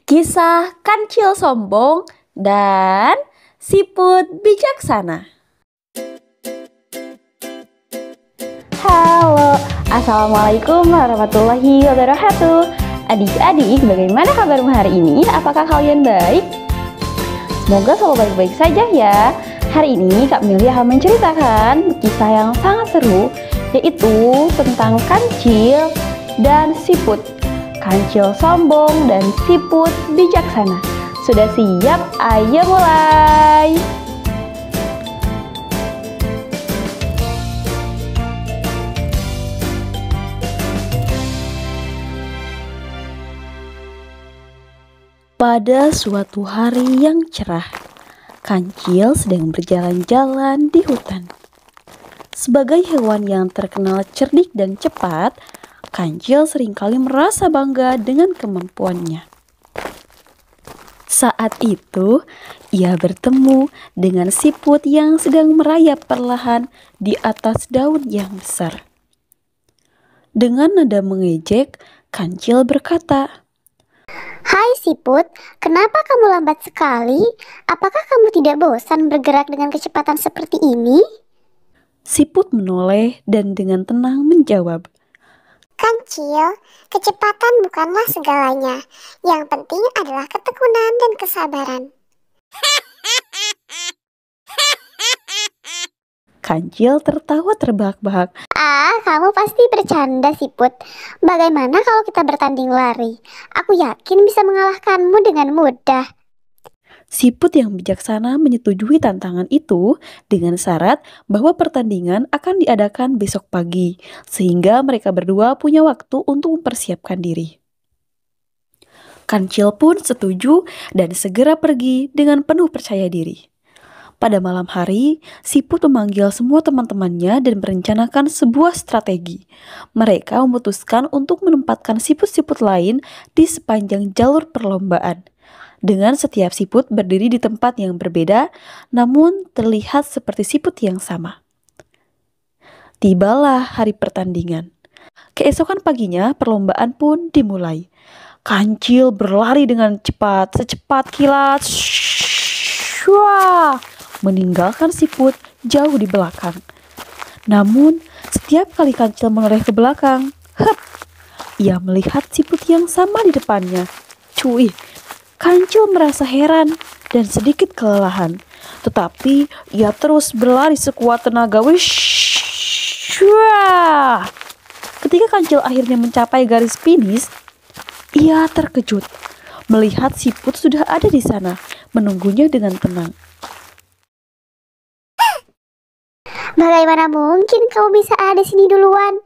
Kisah kancil sombong dan siput bijaksana. Halo, assalamualaikum warahmatullahi wabarakatuh. Adik-adik, bagaimana kabarmu hari ini? Apakah kalian baik? Semoga selalu baik-baik saja ya. Hari ini Kak Milya akan menceritakan kisah yang sangat seru, yaitu tentang kancil dan siput. Kancil sombong dan siput bijaksana. Sudah siap? Ayo mulai! Pada suatu hari yang cerah, kancil sedang berjalan-jalan di hutan. Sebagai hewan yang terkenal cerdik dan cepat, kancil seringkali merasa bangga dengan kemampuannya. Saat itu, ia bertemu dengan siput yang sedang merayap perlahan di atas daun yang besar. Dengan nada mengejek, kancil berkata, "Hai siput, kenapa kamu lambat sekali? Apakah kamu tidak bosan bergerak dengan kecepatan seperti ini?" Siput menoleh dan dengan tenang menjawab, "Kancil, kecepatan bukanlah segalanya. Yang penting adalah ketekunan dan kesabaran." Kancil tertawa terbahak-bahak. Kamu pasti bercanda siput. Bagaimana kalau kita bertanding lari? Aku yakin bisa mengalahkanmu dengan mudah. Siput yang bijaksana menyetujui tantangan itu dengan syarat bahwa pertandingan akan diadakan besok pagi, sehingga mereka berdua punya waktu untuk mempersiapkan diri. Kancil pun setuju dan segera pergi dengan penuh percaya diri. Pada malam hari, siput memanggil semua teman-temannya dan merencanakan sebuah strategi. Mereka memutuskan untuk menempatkan siput-siput lain di sepanjang jalur perlombaan. Dengan setiap siput berdiri di tempat yang berbeda, namun terlihat seperti siput yang sama. Tibalah hari pertandingan. Keesokan paginya, perlombaan pun dimulai. Kancil berlari dengan cepat, secepat kilat, meninggalkan siput jauh di belakang. Namun, setiap kali kancil menoleh ke belakang, ia melihat siput yang sama di depannya. Kancil merasa heran dan sedikit kelelahan, tetapi ia terus berlari sekuat tenaga. Ketika kancil akhirnya mencapai garis finish, ia terkejut melihat siput sudah ada di sana, menunggunya dengan tenang. "Bagaimana mungkin kamu bisa ada di sini duluan?"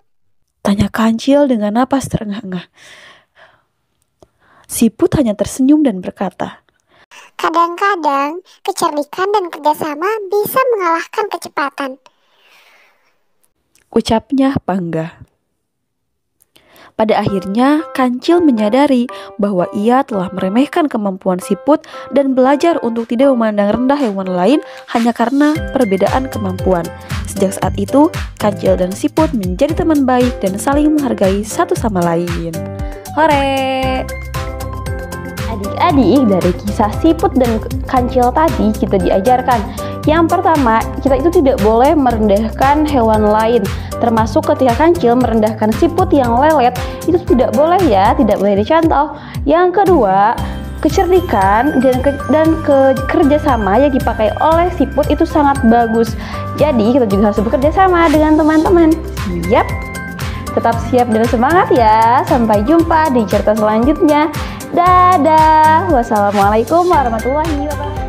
tanya kancil dengan napas terengah-engah. Siput hanya tersenyum dan berkata, "Kadang-kadang kecerdikan dan kerjasama bisa mengalahkan kecepatan." Ucapnya bangga. Pada akhirnya, kancil menyadari bahwa ia telah meremehkan kemampuan siput dan belajar untuk tidak memandang rendah hewan lain hanya karena perbedaan kemampuan. Sejak saat itu, kancil dan siput menjadi teman baik dan saling menghargai satu sama lain. Hore! Adik-adik, dari kisah siput dan kancil tadi kita diajarkan, yang pertama, kita itu tidak boleh merendahkan hewan lain, termasuk ketika kancil merendahkan siput yang lelet, itu tidak boleh ya, tidak boleh dicontoh. Yang kedua, kecerdikan dan kerjasama yang dipakai oleh siput itu sangat bagus. Jadi kita juga harus bekerja sama dengan teman-teman. Siap? Tetap siap dan semangat ya. Sampai jumpa di cerita selanjutnya. Dadah. Wassalamualaikum warahmatullahi wabarakatuh.